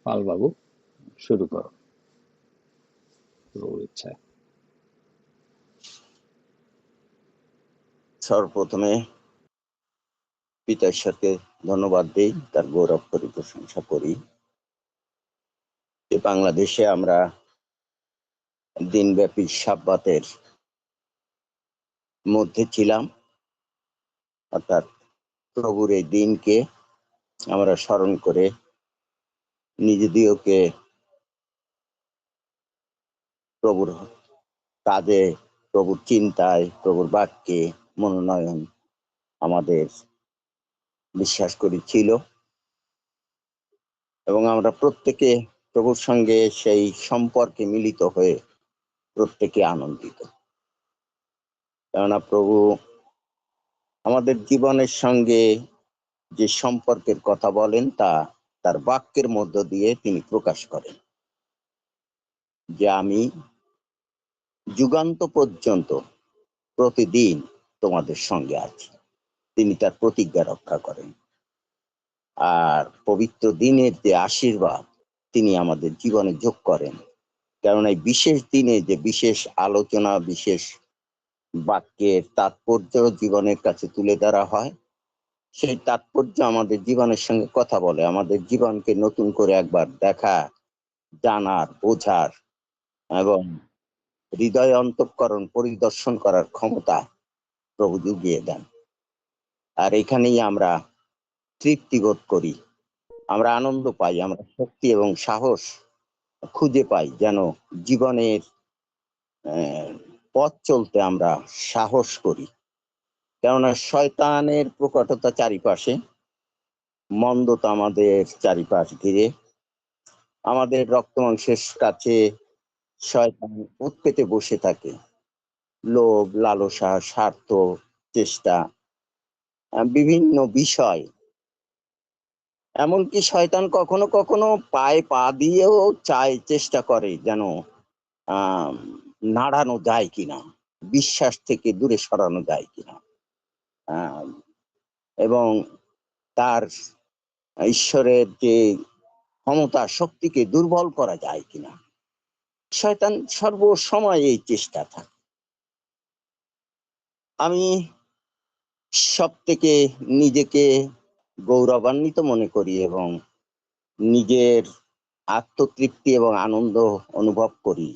পালবাবু, শুরু করো প্রভুর ইচ্ছায়। সর্বপ্রথমে পিতা ঈশ্বরকে ধন্যবাদ দিই, তার গৌরব করি, প্রশংসা করি যে বাংলাদেশে আমরা দিনব্যাপী সাব্বাতের মধ্যে ছিলাম, অর্থাৎ প্রভুর এই দিনকে আমরা স্মরণ করে নিজেদেরকে প্রভুর কাজে, প্রভুর চিন্তায়, প্রভুর বাক্যে মনোনয়ন আমাদের বিশ্বাস করি ছিল, এবং আমরা প্রত্যেকে প্রভুর সঙ্গে সেই সম্পর্কে মিলিত হয়ে প্রত্যেকে আনন্দিত। কেননা প্রভু আমাদের জীবনের সঙ্গে যে সম্পর্কের কথা বলেন তা তার বাক্যের মধ্য দিয়ে তিনি প্রকাশ করেন, যে আমি যুগান্ত পর্যন্ত প্রতিদিন তোমাদের সঙ্গে আছি। তিনি তার প্রতিজ্ঞা রক্ষা করেন, আর পবিত্র দিনের যে আশীর্বাদ তিনি আমাদের জীবনে যোগ করেন। কেননা এই বিশেষ দিনে যে বিশেষ আলোচনা, বিশেষ বাক্যের তাৎপর্য জীবনের কাছে তুলে ধরা হয়, সেই তাৎপর্য আমাদের জীবনের সঙ্গে কথা বলে, আমাদের জীবনকে নতুন করে একবার দেখা, জানার, বোঝার এবং হৃদয় অন্তঃকরণ পরিদর্শন করার ক্ষমতা প্রভু যুগিয়ে দেন। আর এখানেই আমরা তৃপ্তি বোধ করি, আমরা আনন্দ পাই, আমরা শক্তি এবং সাহস খুঁজে পাই, যেন জীবনের পথ চলতে আমরা সাহস করি। কেননা শয়তানের প্রকটতা চারিপাশে, মন্দতা আমাদের চারিপাশ ঘিরে, আমাদের রক্ত মাংসের কাছে শয়তান উৎপেতে বসে থাকে। লোভ, লালসা, স্বার্থ, চেষ্টা, বিভিন্ন বিষয়, এমনকি শয়তান কখনো কখনো পায়ে পা দিয়েও চায়, চেষ্টা করে যেন নাড়ানো যায় কিনা, বিশ্বাস থেকে দূরে সরানো যায় কিনা, এবং তার ঈশ্বরের যে ক্ষমতা, শক্তিকে দুর্বল করা যায় কিনা। শয়তান সর্বসময় এই চেষ্টা থাকে। আমি সব থেকে নিজেকে গৌরবান্বিত মনে করি এবং নিজের আত্মতৃপ্তি এবং আনন্দ অনুভব করি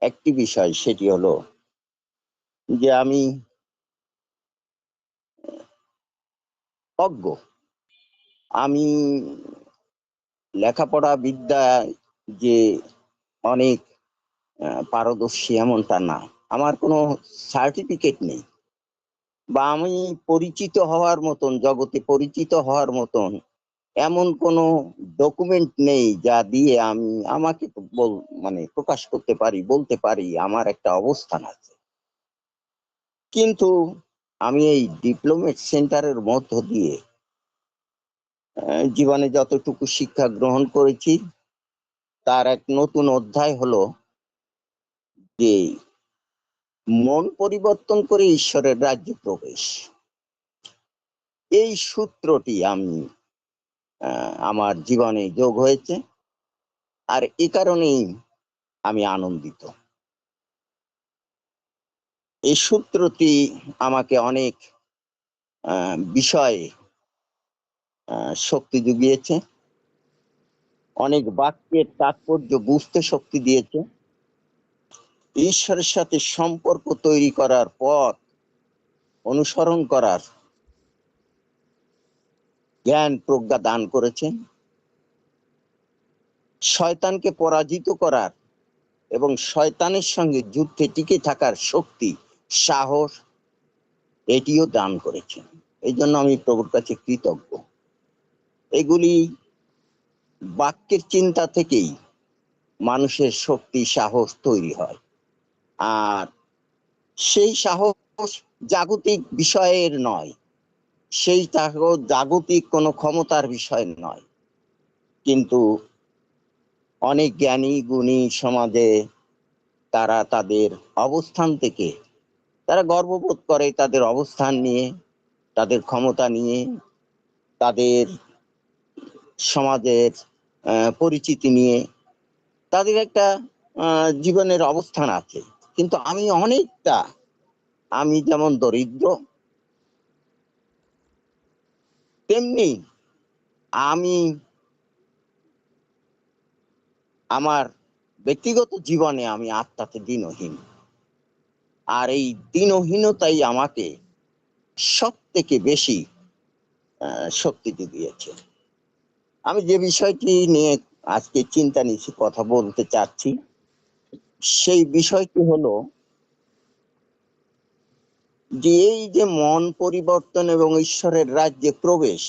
একটি বিষয়, সেটি হলো যে আমি অজ্ঞ। আমি লেখাপড়া বিদ্যায় যে অনেক পারদর্শী এমনটা না, আমার কোনো সার্টিফিকেট নেই, বা আমি পরিচিত হওয়ার মতন, জগতে পরিচিত হওয়ার মতন এমন কোনো ডকুমেন্ট নেই যা দিয়ে আমি আমাকে মানে প্রকাশ করতে পারি, বলতে পারি আমার একটা অবস্থান আছে। কিন্তু আমি এই ডিপ্লোমেট সেন্টারের মধ্য দিয়ে জীবনে যতটুকু শিক্ষা গ্রহণ করেছি তার এক নতুন অধ্যায় হলো যে মন পরিবর্তন করে ঈশ্বরের রাজ্যে প্রবেশ। এই সূত্রটি আমি আমার জীবনে যোগ হয়েছে, আর এ কারণেই আমি আনন্দিত। এই সূত্রটি আমাকে অনেক বিষয়ে শক্তি জুগিয়েছে, অনেক বাক্যের তাৎপর্য বুঝতে শক্তি দিয়েছে, ঈশ্বরের সাথে সম্পর্ক তৈরি করার পথ অনুসরণ করার জ্ঞান প্রজ্ঞা দান করেছেন, শয়তানকে পরাজিত করার এবং শয়তানের সঙ্গে যুদ্ধে টিকে থাকার শক্তি, সাহস এটিও দান করেছেন। এই জন্য আমি প্রভুর কাছে কৃতজ্ঞ। এগুলি বাক্যের চিন্তা থেকেই মানুষের শক্তি, সাহস তৈরি হয়, আর সেই সাহস জাগতিক বিষয়ের নয়, সেই জাগতিক কোনো ক্ষমতার বিষয় নয়, কিন্তু অনেক জ্ঞানী গুণী সমাজে তারা তাদের অবস্থান থেকে তারা গর্ববোধ করে, তাদের অবস্থান নিয়ে, তাদের ক্ষমতা নিয়ে, তাদের সমাজের পরিচিতি নিয়ে তাদের একটা জীবনের অবস্থান আছে, কিন্তু আমি অনেকটা, আমি যেমন দরিদ্র তেমনি আমি আমার ব্যক্তিগত জীবনে আমি আত্মাতে দিনহীন। আর এই দিনহীনতাই আমাকে সব থেকে বেশি শক্তি দিয়েছে। আমি যে বিষয়টি নিয়ে আজকে চিন্তা নিচ্ছি, কথা বলতে চাচ্ছি, সেই বিষয়টি হলো যে এই যে মন পরিবর্তন এবং ঈশ্বরের রাজ্যে প্রবেশ,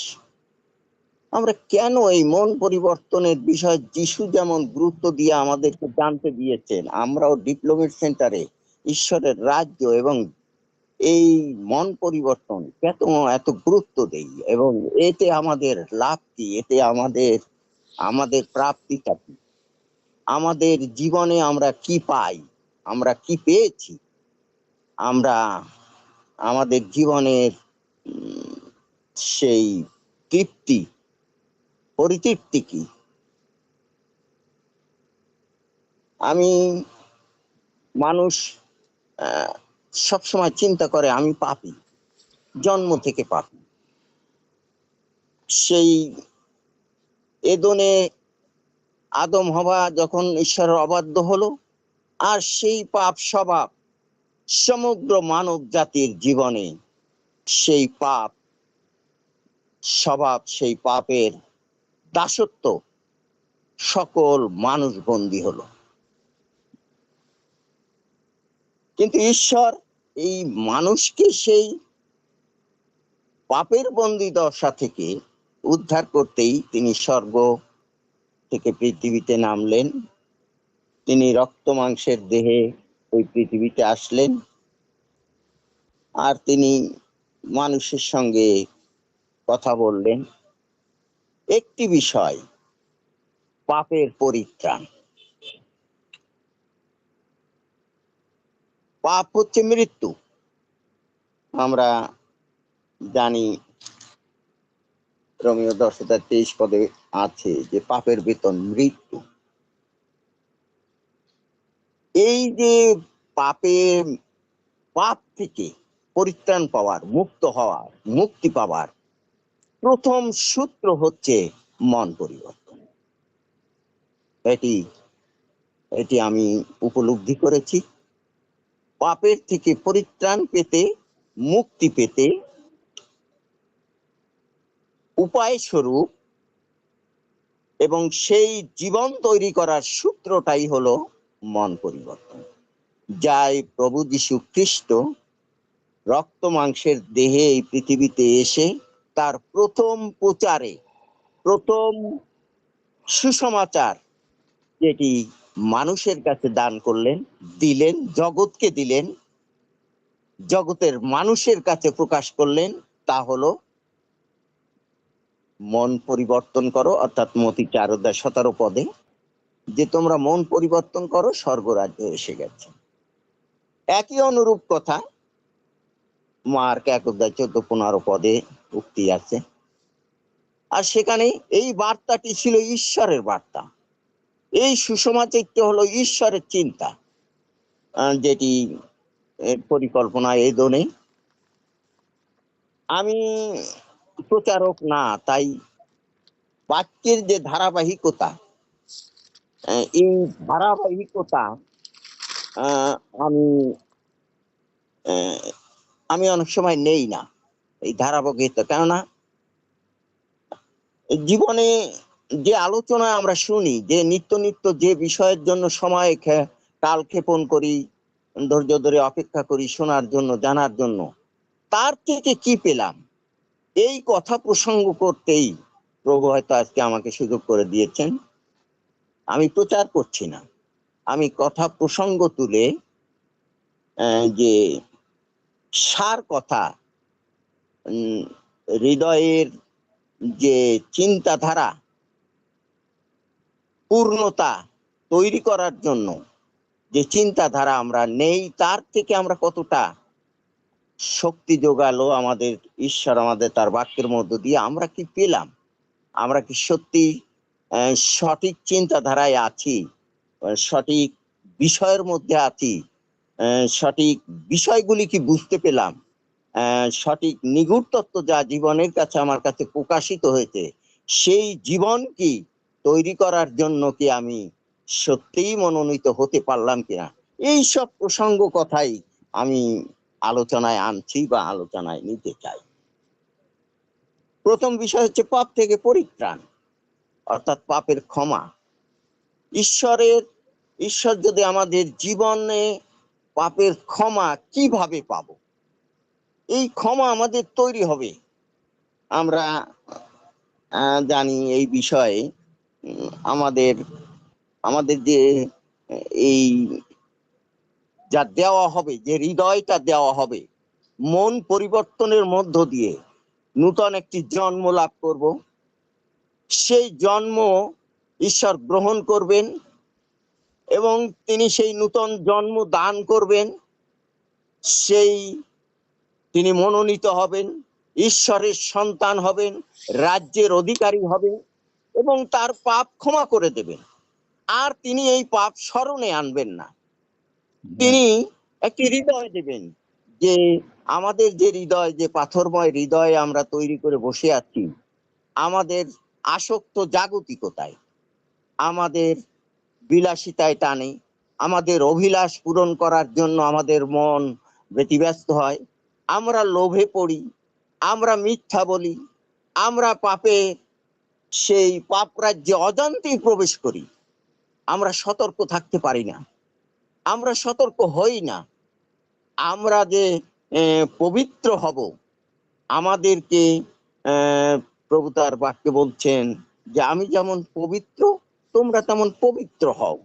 আমরা কেন এই মন পরিবর্তনের বিষয় যিশু যেমন গুরুত্ব দিয়ে আমাদেরকে জানতে দিয়েছেন, আমরাও ডিপ্লোমেট সেন্টারে ঈশ্বরের রাজ্য এবং এই মন পরিবর্তন কেন এত গুরুত্ব দেই, এবং এতে আমাদের লাভ কি, এতে আমাদের আমাদের প্রাপ্তিটা কি, আমাদের জীবনে আমরা কি পাই, আমরা কি পেয়েছি, আমরা আমাদের জীবনের সেই তৃপ্তি পরিতৃপ্তি কি। আমি মানুষ সবসময় চিন্তা করে আমি পাপী, জন্ম থেকে পাপী। সেই এদনে আদম হওয়া যখন ঈশ্বরের অবাধ্য হলো, আর সেই পাপ স্বভাব সমগ্র মানব জাতির জীবনে, সেই পাপ স্বভাব, সেই পাপের দাসত্ব সকল মানুষ বন্দী হলো। কিন্তু ঈশ্বর এই মানুষকে সেই পাপের বন্দী দশা থেকে উদ্ধার করতেই তিনি স্বর্গ থেকে পৃথিবীতে নামলেন। তিনি রক্ত মাংসের দেহে ওই পৃথিবীতে আসলেন, আর তিনি মানুষের সঙ্গে কথা বললেন একটি বিষয়, পাপের পরিত্রাণ। পাপ হচ্ছে মৃত্যু। আমরা জানি রোমীয় 10:23 পদে আছে যে পাপের বেতন মৃত্যু। এই যে পাপের পাপ থেকে পরিত্রাণ পাওয়ার, মুক্ত হওয়ার, মুক্তি পাওয়ার প্রথম সূত্র হচ্ছে মন পরিবর্তন। এটি এটি আমি উপলব্ধি করেছি। পাপের থেকে পরিত্রাণ পেতে, মুক্তি পেতে উপায় স্বরূপ এবং সেই জীবন তৈরি করার সূত্রটাই হলো মন পরিবর্তন, যাই প্রভু যীশু খ্রিস্ট রক্ত মাংসের দেহে এই পৃথিবীতে এসে তার প্রথম প্রচারে, প্রথম সুসমাচার যেটি মানুষের কাছে দান করলেন, দিলেন, জগৎকে দিলেন, জগতের মানুষের কাছে প্রকাশ করলেন, তা হলো মন পরিবর্তন করো, অর্থাৎ মতি 4:17 পদে, যে তোমরা মন পরিবর্তন করো, স্বর্গরাজ্য এসে গেছে। একই অনুরূপ কথা মার্ক 1:14-15 পদে উক্তি আছে। আর সেখানে এই বার্তাটি ছিল ঈশ্বরের বার্তা। এই সুসমাচারটি হলো ঈশ্বরের চিন্তা, যেটি পরিকল্পনা এদনে। আমি প্রচারক না, তাই বাক্যের যে ধারাবাহিকতা, এই ধারাবাহিকতা আমি আমি অনেক সময় নেই না, এই ধারাবাহিকতা। কেননা জীবনে যে আলোচনা আমরা শুনি, যে নিত্য নিত্য যে বিষয়ের জন্য সময় কালক্ষেপণ করি, ধৈর্য ধরে অপেক্ষা করি শোনার জন্য, জানার জন্য, তার থেকে কি পেলাম, এই কথা প্রসঙ্গ করতেই প্রভু হয়তো আজকে আমাকে সুযোগ করে দিয়েছেন। আমি প্রচার করছি না, আমি কথা প্রসঙ্গ তুলে যে সার কথা, হৃদয়ের যে চিন্তাধারা পূর্ণতা তৈরি করার জন্য যে চিন্তাধারা আমরা নেই, তার থেকে আমরা কতটা শক্তি যোগালো আমাদের ঈশ্বর, আমাদের তার বাক্যের মধ্য দিয়ে আমরা কি পেলাম, আমরা কি সত্যি সঠিক চিন্তাধারায় আছি, সঠিক বিষয়ের মধ্যে আছি, সঠিক বিষয়গুলি কি বুঝতে পেলাম, সঠিক নিগুড় তত্ত্ব যা জীবনের কাছে আমার কাছে প্রকাশিত হয়েছে, সেই জীবন কি তৈরি করার জন্য কি আমি সত্যিই মনোনীত হতে পারলাম কিনা, এই সব প্রসঙ্গ কথাই আমি আলোচনায় আনছি বা আলোচনায় নিতে চাই। প্রথম বিষয় হচ্ছে পাপ থেকে পরিত্রাণ, অর্থাৎ পাপের ক্ষমা। ঈশ্বর যদি আমাদের জীবনে পাপের ক্ষমা কিভাবে পাবো, এই ক্ষমা আমাদের তৈরি হবে। আমরা জানি এই বিষয়ে আমাদের আমাদের যে এই যা দেওয়া হবে, যে হৃদয়টা দেওয়া হবে, মন পরিবর্তনের মধ্য দিয়ে নূতন একটি জন্ম লাভ করব। সেই জন্ম ঈশ্বর গ্রহণ করবেন এবং তিনি সেই নূতন জন্ম দান করবেন। সেই তিনি মনোনীত হবেন, ঈশ্বরের সন্তান হবেন, রাজ্যের অধিকারী হবেন এবং তার পাপ ক্ষমা করে দেবেন। আর তিনি এই পাপ স্মরণে আনবেন না। তিনি একটি হৃদয় দেবেন, যে আমাদের যে হৃদয়, যে পাথরময় হৃদয়ে আমরা তৈরি করে বসে আছি, আমাদের আসক্ত জাগতিকতায়, আমাদের বিলাসিতায় টানে, আমাদের অভিলাষ পূরণ করার জন্য আমাদের মন ব্যতিব্যস্ত হয়, আমরা লোভে পড়ি, আমরা মিথ্যা বলি, আমরা পাপে সেই পাপ রাজ্যে অজান্তেই প্রবেশ করি। আমরা সতর্ক থাকতে পারি না, আমরা সতর্ক হই না। আমরা যে পবিত্র হব, আমাদেরকে প্রভু তার বাক্যে বলছেন যে আমি যেমন পবিত্র তোমরা তেমন পবিত্র হও।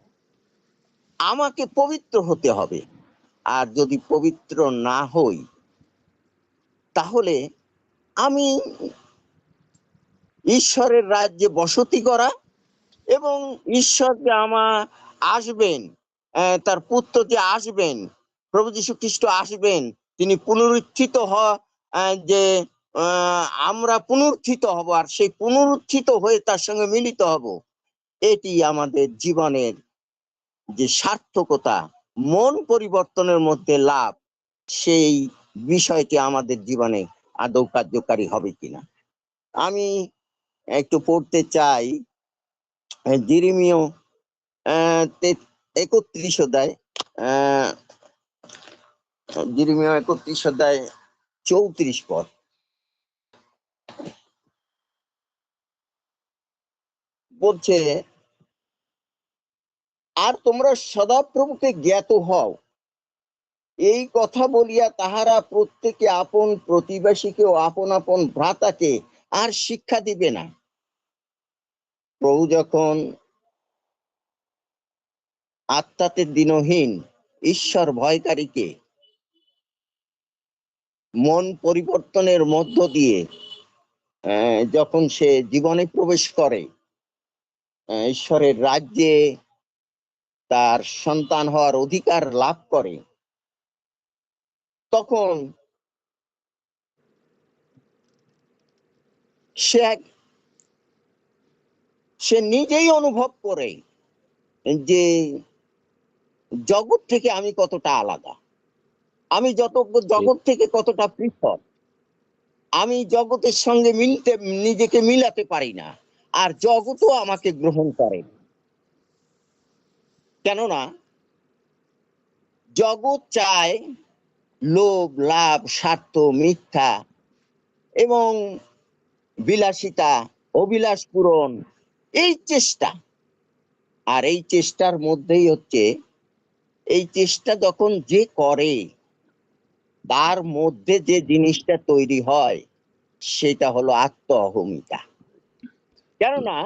আমাকে পবিত্র হতে হবে। আর যদি পবিত্র না হই, তাহলে আমি ঈশ্বরের রাজ্যে বসতি করা এবং ঈশ্বর যে আসবেন, তার পুত্র যে আসবেন, প্রভু যীশু খ্রিস্ট আসবেন, তিনি পুনরুত্থিত যে আমরা পুনরুত্থিত হব, আর সেই পুনরুত্থিত হয়ে তার সঙ্গে মিলিত হব। এটি আমাদের জীবনের যে সার্থকতা, মন পরিবর্তনের মধ্যে লাভ, সেই বিষয়টি আমাদের জীবনে আদৌ কার্যকারী হবে কিনা। আমি একটু পড়তে চাই জিরিমীয় 31 অধ্যায়, জিরিমীয় 31 অধ্যায় 34 পদ। বলছে, আর তোমরা সদাপ্রভুকে জ্ঞাত হও, এই কথা বলিয়া তাহারা প্রত্যেকে আপন প্রতিবেশীকে ও আপন আপন ভ্রাতাকে আর শিক্ষা দিবে না। প্রভু যখন আত্মাতে দিনহীন ঈশ্বর ভয়কারীকে মন পরিবর্তনের মধ্য দিয়ে যখন সে জীবনে প্রবেশ করে, ঈশ্বরের রাজ্যে তার সন্তান হওয়ার অধিকার লাভ করে, তখন সে নিজেই অনুভব করে যে জগৎ থেকে আমি কতটা আলাদা, আমি জগৎ থেকে কতটা পৃথক, আমি জগতের সঙ্গে নিজেকে মিলাতে পারি না, আর জগৎও আমাকে গ্রহণ করে। কেননা জগৎ চায় লোভ, লাভ, স্বার্থ, মিথ্যা এবং বিলাসিতা, অভিলাষ পূরণ, এই চেষ্টা। আর এই চেষ্টার মধ্যেই হচ্ছে, এই চেষ্টা যখন যে করে, তার মধ্যে যে জিনিসটা তৈরি হয় সেটা হলো আত্ম অহমিকা। কেননা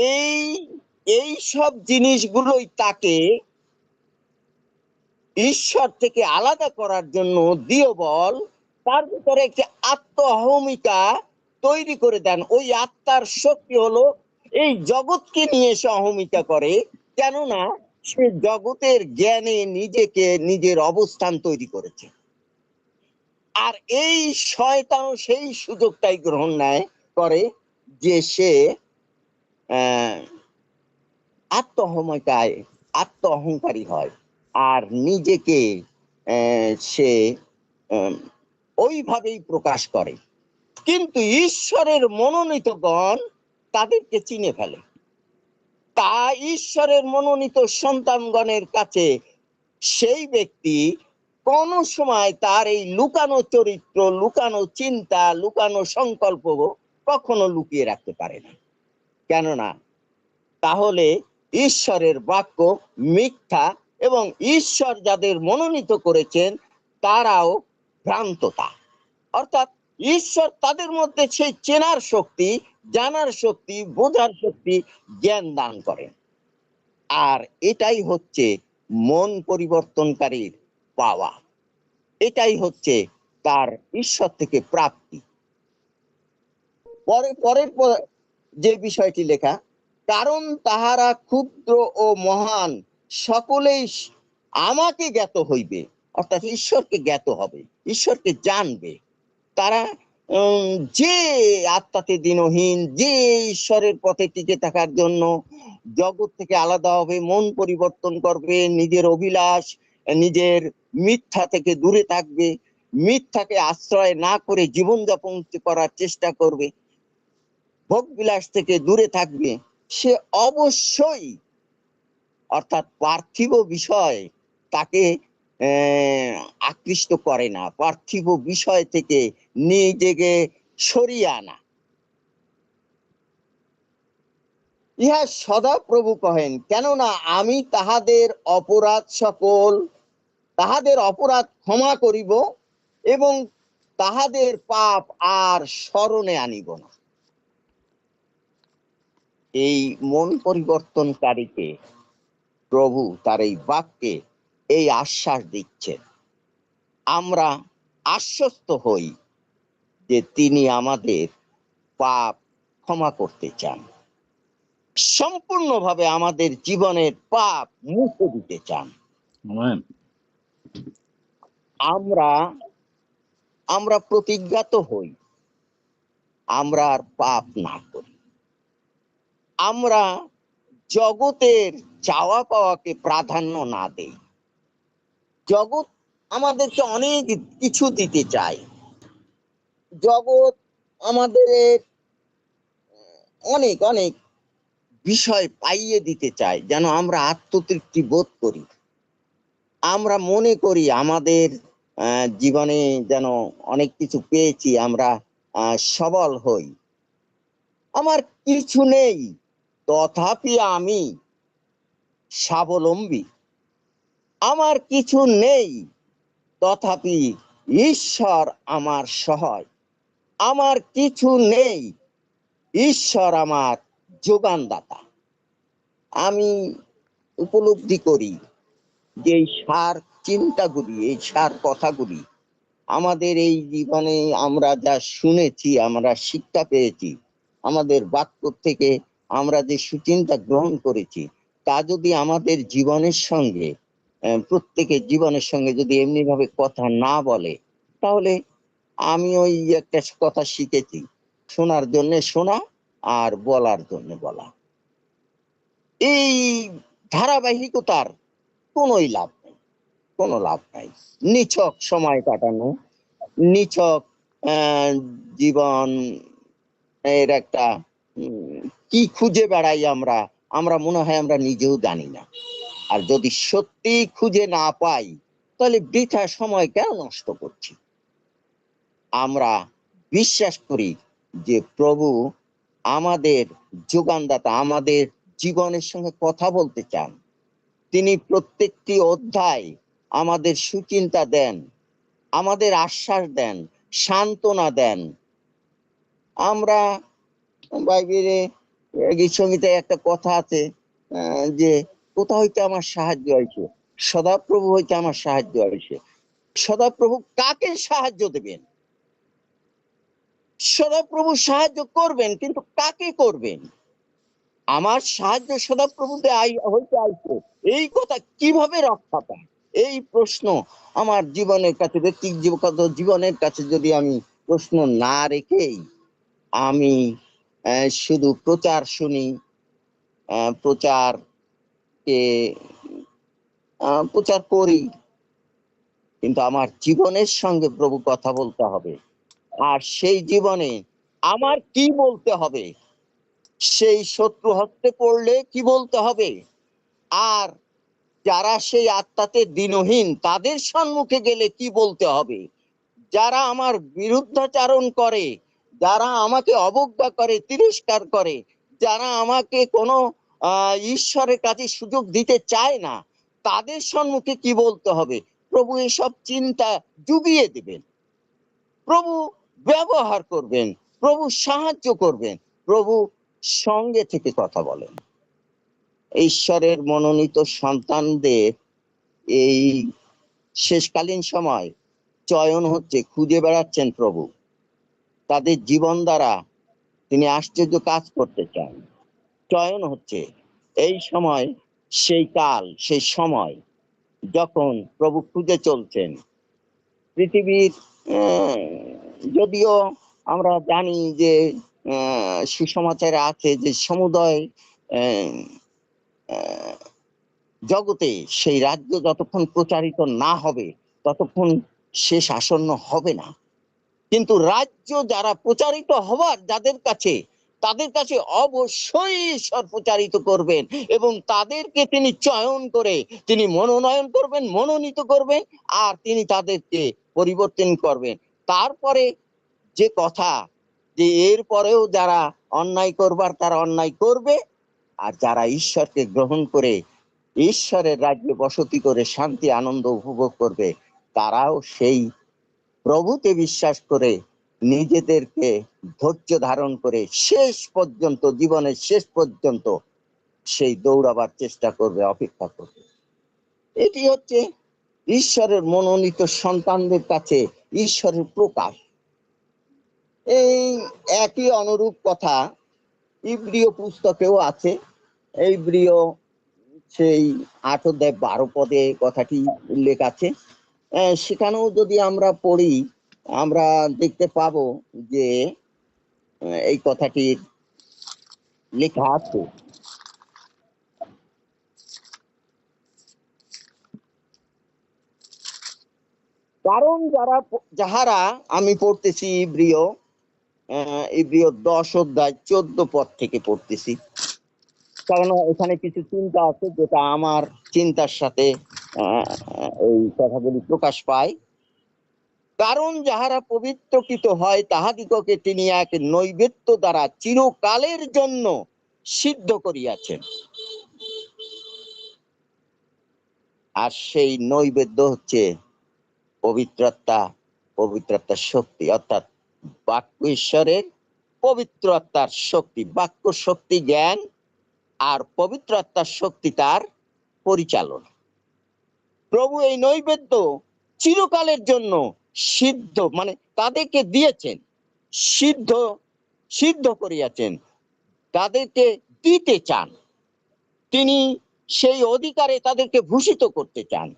এই এই সব জিনিসগুলোই তাকে ঈশ্বর থেকে আলাদা করার জন্য দিয়ে বল, তার ভিতরে একটি আত্ম অহমিকা তৈরি করে দেন। ওই আত্মার শক্তি হলো এই জগৎকে নিয়ে সে অহমিকা করে, কেননা সে জগতের জ্ঞানে নিজেকে, নিজের অবস্থান তৈরি করেছে। আর এই শয়তান সেই সুযোগটাই গ্রহণ করে, যে সে আহ আত্মহমিকায় আত্ম অহংকারী হয়, আর নিজেকে সে আহ, ওইভাবেই প্রকাশ করে। কিন্তু ঈশ্বরের মনোনীতগণ তাদেরকে চিনে ফেলে। তা ঈশ্বরের মনোনীত সন্তানগণের কাছে সেই ব্যক্তি কোন সময় তার এই লুকানো চরিত্র, লুকানো চিন্তা, লুকানো সংকল্প কখনো লুকিয়ে রাখতে পারে না। কেননা তাহলে ঈশ্বরের বাক্য মিথ্যা, এবং ঈশ্বর যাদের মনোনীত করেছেন তারাও ভ্রান্ততা। অর্থাৎ ঈশ্বর তাদের মধ্যে সেই চেনার শক্তি, জানার শক্তি, বোঝার শক্তি, জ্ঞান দান করেন। আর এটাই হচ্ছে মন পরিবর্তনকারীর পাওয়া, এটাই হচ্ছে তার ঈশ্বর থেকে প্রাপ্তি। পরের যে বিষয়টি লেখা, কারণ তাহারা ক্ষুদ্র ও মহান সকলেই আমাকে জ্ঞাত হইবে, অর্থাৎ ঈশ্বরকে জ্ঞাত হবে, ঈশ্বরকে জানবে। তারা যে আত্মাতে দিনহীন, যে ঈশ্বরের পথে টিকে থাকার জন্য জগৎ থেকে আলাদা হবে, মন পরিবর্তন করবে, নিজের অভিলাষ, নিজের মিথ্যা থেকে দূরে থাকবে, মিথ্যাকে আশ্রয় না করে জীবনযাপন করার চেষ্টা করবে, ভোগ বিলাস থেকে দূরে থাকবে, সে অবশ্যই, অর্থাৎ পার্থিব বিষয় তাকে আকৃষ্ট করে না, পার্থিব বিষয় থেকে নিজেকে সরিয়ে আনা। ইহা সদা প্রভু কহেন, কেননা আমি তাহাদের অপরাধ ক্ষমা করিব এবং তাহাদের পাপ আর স্মরণে আনিব না। এই মন পরিবর্তনকারীকে প্রভু তার এই বাক্যে এই আশ্বাস দিচ্ছেন। আমরা আশ্বস্ত হই যে তিনি আমাদের পাপ ক্ষমা করতে চান, সম্পূর্ণভাবে আমাদের জীবনের পাপ মুছে দিতে চান। আমরা প্রতিজ্ঞাত হই, আমরা আর পাপ না করি, আমরা জগতের চাওয়া পাওয়াকে প্রাধান্য না দেই। জগৎ আমাদেরকে অনেক কিছু দিতে চায়, জগৎ আমাদের অনেক অনেক বিষয় পাইয়ে দিতে চায় যেন আমরা আত্মতৃপ্তি বোধ করি, আমরা মনে করি আমাদের জীবনে যেন অনেক কিছু পেয়েছি, আমরা সবল হই। আমার কিছু নেই তথাপি আমি স্বাবলম্বী, আমার কিছু নেই তথাপি ঈশ্বর আমার সহায়, আমার কিছু নেই ঈশ্বর আমার যোগানদাতা। আমি উপলব্ধি করি যে এই সার চিন্তাগুলি, এই সার কথাগুলি আমাদের এই জীবনে আমরা যা শুনেছি, আমরা শিক্ষা পেয়েছি, আমাদের বাক্য থেকে আমরা যে সুচিন্তা গ্রহণ করেছি, তা যদি আমাদের জীবনের সঙ্গে, প্রত্যেকের জীবনের সঙ্গে যদি এমনি ভাবে কথা না বলে, তাহলে আমি ওই একটা কথা শিখেছি, শোনার জন্য শোনা আর বলার জন্য বলা। এই ধারাবাহিকতার কোনোই লাভ নেই, কোনো লাভ নাই। নিছক সময় কাটানো, নিছক জীবন এর একটা কি খুঁজে বেড়াই আমরা, আমরা মনে হয় আমরা নিজেও জানি না। আর যদি সত্যি খুঁজে না পাই তাহলে বৃথা সময় কেন নষ্ট করছি। আমরা বিশ্বাস করি যে প্রভু আমাদের যোগানদাতা, আমাদের জীবনের সঙ্গে কথা বলতে চান। তিনি প্রত্যেকটি অধ্যায় আমাদের সুচিন্তা দেন, আমাদের আশ্বাস দেন, সান্ত্বনা দেন। আমরা বাইবেলে গীত সঙ্গীতে একটা কথা আছে যে কোথা হইতে আমার সাহায্য হয়েছে, সদাপ্রভু হইতে আমার সাহায্য হয়েছে। সদাপ্রভু কাকে সাহায্য দেবেন? সদাপ্রভু সাহায্য করবেন, কিন্তু কাকে করবেন? আমার সাহায্য সদাপ্রভুতে হইতে আইছে, এই কথা কিভাবে রক্ষা পায়? এই প্রশ্ন আমার জীবনের কাছে, ব্যক্তিগত জীবনের কাছে যদি আমি প্রশ্ন না রেখেই আমি শুধু প্রচার শুনি, প্রচারকে প্রচার করি, কিন্তু আমার জীবনের সঙ্গে প্রভু কথা বলতে হবে। আর সেই জীবনে আমার কি বলতে হবে, সেই শত্রু হস্তে পড়লে কি বলতে হবে, আর যারা সেই আত্মাতে দিনহীন তাদের সম্মুখে গেলে কি বলতে হবে, যারা আমার বিরুদ্ধাচারণ করে, যারা আমাকে অবজ্ঞা করে, তিরস্কার করে, যারা আমাকে কোনো ঈশ্বরের কাছে সুযোগ দিতে চায় না, তাদের সম্মুখে কি বলতে হবে। প্রভু এসব চিন্তা ডুবিয়ে দিবেন, প্রভু ব্যবহার করবেন, প্রভু সাহায্য করবেন, প্রভু সঙ্গে থেকে কথা বলেন। ঈশ্বরের মনোনীত সন্তানদের এই শেষকালীন সময় চয়ন হচ্ছে, খুঁজে বেড়াচ্ছেন প্রভু, তাদের জীবন দ্বারা তিনি আশ্চর্য কাজ করতে চান। চয়ন হচ্ছে এই সময়, সেই কাল, সেই সময় যখন প্রভু খুঁজে চলছেন। পৃথিবীর যদিও আমরা জানি যে সুসমাচারে আছে যে সমুদয় জগতে সেই রাজ্য যতক্ষণ প্রচারিত না হবে ততক্ষণ শেষ আসন্ন হবে না। কিন্তু রাজ্য যারা প্রচারিত হবার যাদের কাছে, তাদের কাছে অবশ্যই ঈশ্বর প্রচারিত করবেন, এবং তাদেরকে তিনি চয়ন করে তিনি মনোনয়ন করবেন, মনোনীত করবেন, আর তিনি তাদেরকে পরিবর্তন করবেন। তারপরে যে কথা, যে এর পরেও যারা অন্যায় করবার তারা অন্যায় করবে, আর যারা ঈশ্বরকে গ্রহণ করে ঈশ্বরের রাজ্যে বসতি করে শান্তি আনন্দ উপভোগ করবে, তারাও সেই প্রভুতে বিশ্বাস করে নিজেদেরকে ধৈর্য ধারণ করে শেষ পর্যন্ত, জীবনের শেষ পর্যন্ত সেই দৌড়াবার চেষ্টা করবে, অপেক্ষা করবে। এটি হচ্ছে ঈশ্বরের মনোনীত সন্তানদের কাছে ঈশ্বরের প্রকাশ। এই একই অনুরূপ কথা ইব্রিয় পুস্তকেও আছে। ইব্রিয় সেই 8 অধ্যায় 12 পদে কথাটি উল্লেখ আছে। সেখানেও যদি আমরা পড়ি, আমরা দেখতে পাবো যে এই কথাটি লেখা আছে। কারণ যাহারা, আমি পড়তেছি ইব্রিয় 10 অধ্যায় 14 পদ থেকে পড়তেছি, কারণ এখানে কিছু চিন্তা আছে যেটা আমার চিন্তার সাথে এই কথাগুলি প্রকাশ পায়। কারণ যাহারা পবিত্রকৃত হয় তাহাদিগকে তিনি এক নৈবেদ্য দ্বারা চিরকালের জন্য সিদ্ধ করিয়াছেন, আর সেই নৈবেদ্য হচ্ছে পবিত্রতা, পবিত্রতার শক্তি, অর্থাৎ বাক্য ঈশ্বরের পবিত্র আত্মার শক্তি, বাক্য শক্তি জ্ঞান, আর পবিত্র আত্মার শক্তি তার পরিচালনা। প্রভু এই নৈবেদ্য চিরকালের জন্য সিদ্ধ, মানে তাদেরকে দিয়েছেন, সিদ্ধ করিয়াছেন, তাদেরকে দিতে চান, তিনি সেই অধিকারে তাদেরকে ভূষিত করতে চান।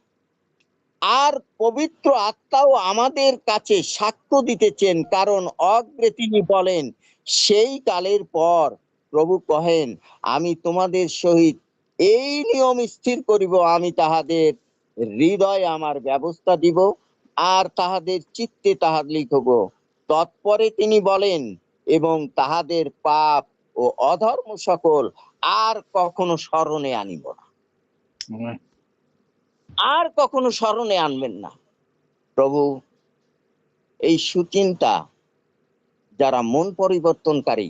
আর পবিত্র আত্মাও আমাদের কাছে সাক্ষ্য দিতেছেন, কারণ অগ্রে তিনি বলেন, সেই কালের পর প্রভু কহেন, আমি তোমাদের সহিত এই নিয়ম স্থির করিব, আমি তাহাদের হৃদয়ে আমার ব্যবস্থা দিব, আর তাহাদের চিত্তে তাহা লিখব। তৎপরে তিনি বলেন, এবং তাহাদের পাপ ও অধর্ম সকল আর কখনো স্মরণে আনিব না। আর কখনো স্মরণে আনবেন না। প্রভু এই সুচিন্তা যারা মন পরিবর্তনকারী,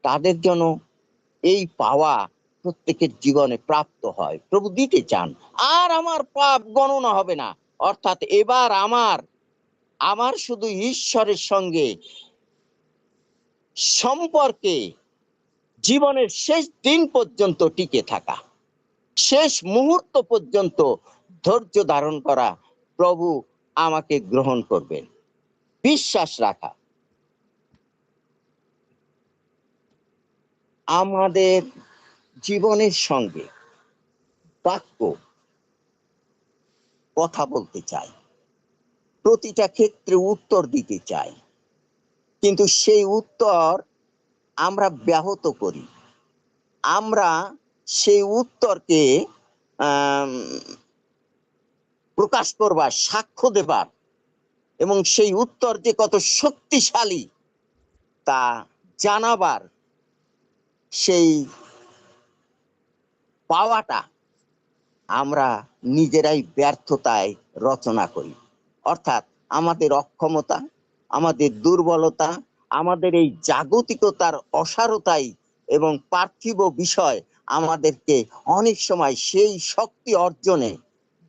তাদের জন্য এই পাওয়া প্রত্যেকের জীবনে প্রাপ্ত হয়, প্রভু দিতে চান। আর আমার পাপ গণনা হবে না, অর্থাৎ এবার আমার শুধু ঈশ্বরের সঙ্গে সম্পর্কে জীবনের শেষ দিন পর্যন্ত টিকে থাকা, শেষ মুহূর্ত পর্যন্ত ধৈর্য ধারণ করা, প্রভু আমাকে গ্রহণ করবেন, বিশ্বাস রাখা। আমাদের জীবনের সঙ্গে বাক্য কথা বলতে চাই, প্রতিটা ক্ষেত্রে উত্তর দিতে চাই, কিন্তু সেই উত্তর আমরা ব্যাহত করি, আমরা সেই উত্তরকে আম, প্রকাশ করবার, সাক্ষ্য দেবার, এবং সেই উত্তর যে কত শক্তিশালী তা জানাবার সেই পাওয়াটা আমরা নিজেরাই ব্যর্থতায় রচনা করি। অর্থাৎ আমাদের অক্ষমতা, আমাদের দুর্বলতা, আমাদের এই জাগতিকতার অসারতাই এবং পার্থিব বিষয় আমাদেরকে অনেক সময় সেই শক্তি অর্জনে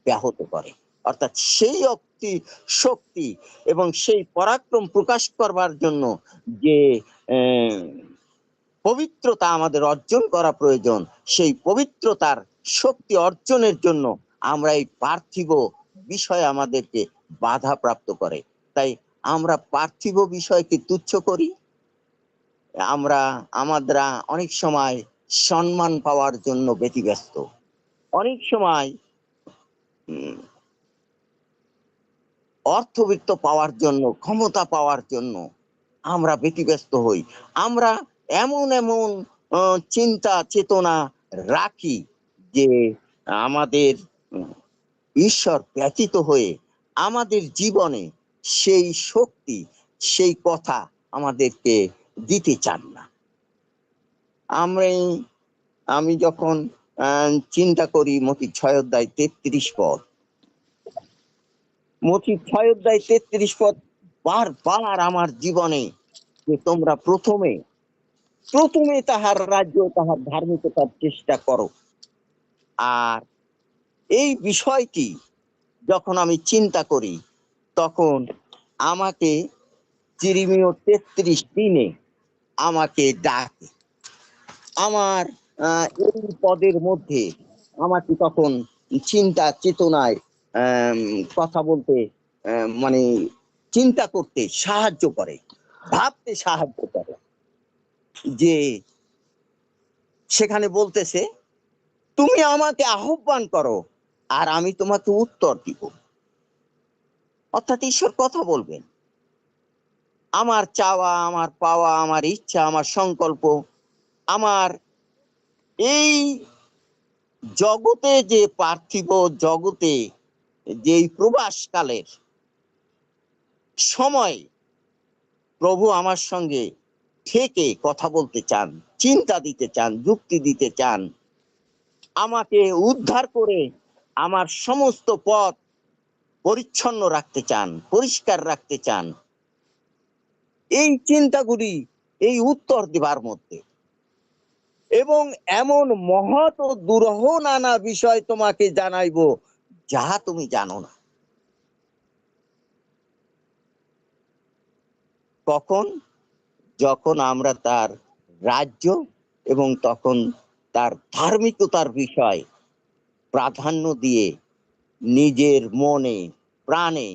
ব্যাহত করে। অর্থাৎ সেই শক্তি এবং সেই পরাক্রম প্রকাশ করবার জন্য যে পবিত্রতা আমাদের অর্জন করা প্রয়োজন, সেই পবিত্রতার শক্তি অর্জনের জন্য আমরা এই পার্থিব বিষয় আমাদেরকে বাধা প্রাপ্ত করে। তাই আমরা পার্থিব বিষয়কে তুচ্ছ করি। আমরা অনেক সময় সম্মান পাওয়ার জন্য ব্যতিব্যস্ত, অনেক সময় অর্থবিত্ত পাওয়ার জন্য, ক্ষমতা পাওয়ার জন্য আমরা ব্যতিব্যস্ত হই। আমরা এমন এমন চিন্তা চেতনা রাখি যে আমাদের ঈশ্বর ব্যতীত হয়ে আমাদের জীবনে সেই শক্তি, সেই কথা আমাদেরকে দিতে চান না। আমি যখন চিন্তা করি মতি 6 অধ্যায় 33 পদ, মতি 6 অধ্যায় 33 পদ বারবার আমার জীবনে, যে তোমরা প্রথমে তাহার রাজ্য, তাহার ধার্মিকতার চেষ্টা করো। আর এই বিষয়টি যখন আমি চিন্তা করি, তখন আমাকে চিরিমিয় 33:3 আমাকে ডাকে। আমার এই পদের মধ্যে আমাকে তখন চিন্তা চেতনায় কথা বলতে, মানে চিন্তা করতে সাহায্য করে, ভাবতে সাহায্য করে। যে সেখানে বলতেছে, তুমি আমাকে আহ্বান করো আর আমি তোমাকে উত্তর দিব। অর্থাৎ ঈশ্বর কথা বলবেন। আমার চাওয়া, আমার পাওয়া, আমার ইচ্ছা, আমার সংকল্প, আমার এই জগতে, যে পার্থিব জগতে যে প্রবাসকালের সময় প্রভু আমার সঙ্গে থেকে কথা বলতে চান, চিন্তা দিতে চান, যুক্তি দিতে চান, আমাকে উদ্ধার করে আমার সমস্ত পথ পরিচ্ছন্ন রাখতে চান, পরিষ্কার রাখতে চান। এই চিন্তাগুলি এই উত্তর দেবার মধ্যে, এবং এমন মহৎ ও দুরূহ নানা বিষয় তোমাকে জানাইব যাহা তুমি জানো না। কখন? যখন আমরা তার রাজ্য এবং তখন তার ধার্মিকতার বিষয় প্রাধান্য দিয়ে নিজের মনে প্রাণে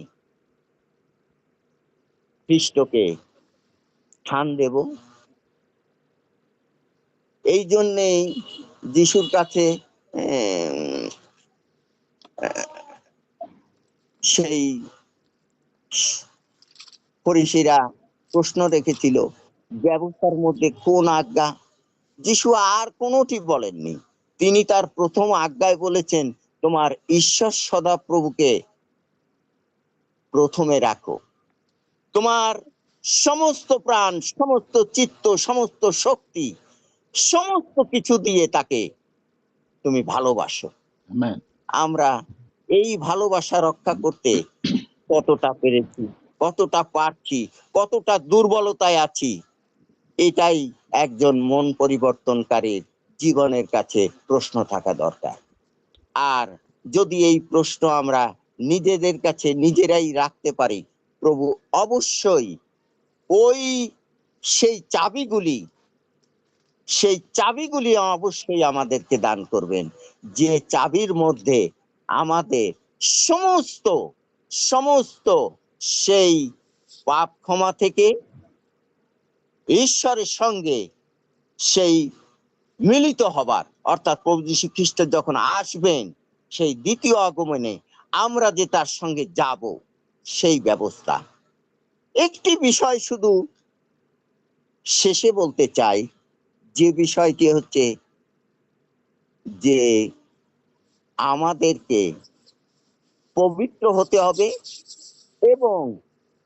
খ্রিস্টকে স্থান দেব। এই জন্যেই যিশুর কাছে সেই ফরিসীরা প্রশ্ন রেখেছিল, ব্যবস্থার মধ্যে কোন আজ্ঞা? যিশু আর কোনটি বলেননি। তিনি তার প্রথম আজ্ঞায় বলেছেন, তোমার ঈশ্বর সদাপ্রভুকে প্রথমে রাখো, তোমার সমস্ত প্রাণ, সমস্ত চিত্ত, সমস্ত শক্তি, সমস্ত কিছু দিয়ে তাকে তুমি ভালোবাসো। আমরা এই ভালোবাসা রক্ষা করতে কতটা পেরেছি, কতটা পারছি, কতটা দুর্বলতায় আছি, এটাই একজন মন পরিবর্তনকারীর জীবনের কাছে প্রশ্ন থাকা দরকার। আর যদি এই প্রশ্ন আমরা নিজেদের কাছে নিজেরাই রাখতে পারি, প্রভু অবশ্যই ওই সেই চাবিগুলি অবশ্যই আমাদেরকে দান করবেন, যে চাবির মধ্যে আমাদের সমস্ত সেই পাপ ক্ষমা থেকে ঈশ্বরের সঙ্গে সেই মিলিত হবার, অর্থাৎ প্রভু যীশু খ্রিস্ট যখন আসবেন সেই দ্বিতীয় আগমনে আমরা যে তার সঙ্গে যাব, সেই ব্যবস্থা। একটি বিষয় শুধু শেষে বলতে চাই, যে বিষয়টি হচ্ছে যে আমাদেরকে পবিত্র হতে হবে এবং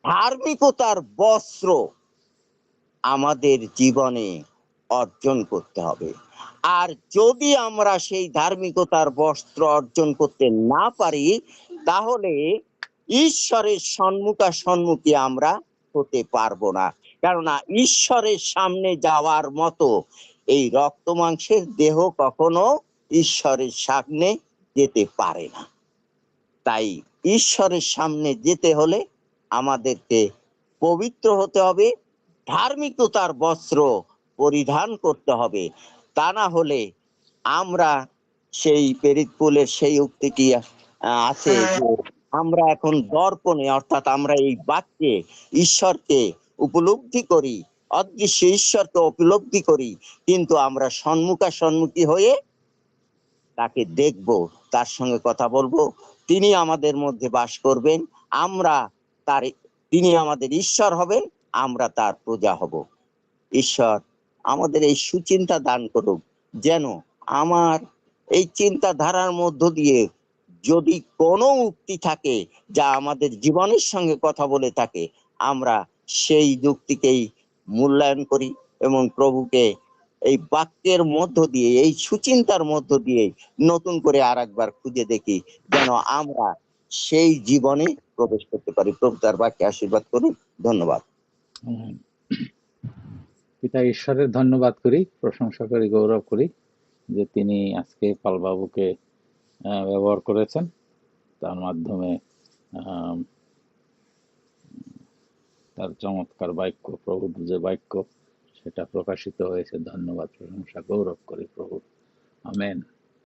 ধার্মিকতার বস্ত্র আমাদের জীবনে অর্জন করতে হবে। আর যদি আমরা সেই ধার্মিকতার বস্ত্র অর্জন করতে না পারি, তাহলে ঈশ্বরের সম্মুখে আমরা হতে পারবো না। কেননা ঈশ্বরের সামনে যাওয়ার মতো এই রক্ত মাংসের দেহ কখনো ঈশ্বরের সামনে যেতে পারে না। তাই ঈশ্বরের সামনে যেতে হলে আমাদেরকে পবিত্র হতে হবে, ধার্মিকতার বস্ত্র পরিধান করতে হবে। তা না হলে আমরা সেই পেরিতপুলের সেই উক্তিটি আছে যে আমরা এখন দর্পণে, অর্থাৎ আমরা এই বাক্যে ঈশ্বরকে উপলব্ধি করি, অদৃশ্য ঈশ্বরকে উপলব্ধি করি, কিন্তু আমরা সম্মুখী হয়ে তাকে দেখব, তার সঙ্গে কথা বলবো, তিনি আমাদের মধ্যে বাস করবেন, আমরা তার, তিনি আমাদের ঈশ্বর হবেন, আমরা তার প্রজা হব। ঈশ্বর আমাদের এই সুচিন্তা দান করুক, যেন আমার এই চিন্তাধারার মধ্য দিয়ে যদি কোনো উক্তি থাকে যা আমাদের জীবনের সঙ্গে কথা বলে থাকে, আমরা সেই যুক্তিকেই মূল্যায়ন করি এবং প্রভুকে এই বাক্যের মধ্য দিয়ে, এই সুচিন্তার মধ্য দিয়ে নতুন করে আরেকবার খুঁজে দেখি, যেন আমরা সেই জীবনে প্রবেশ করতে পারি। প্রভু তার বাক্যে আশীর্বাদ করুন। ধন্যবাদ। পিতা ঈশ্বরের ধন্যবাদ করি, প্রশংসা করি, গৌরব করি যে তিনি আজকে পালবাবুকে ব্যবহার করেছেন, তার মাধ্যমে তার চমৎকার বাক্য, প্রভুর যে বাক্য সেটা প্রকাশিত হয়েছে। ধন্যবাদ, প্রশংসা, গৌরব করি প্রভু। আমেন।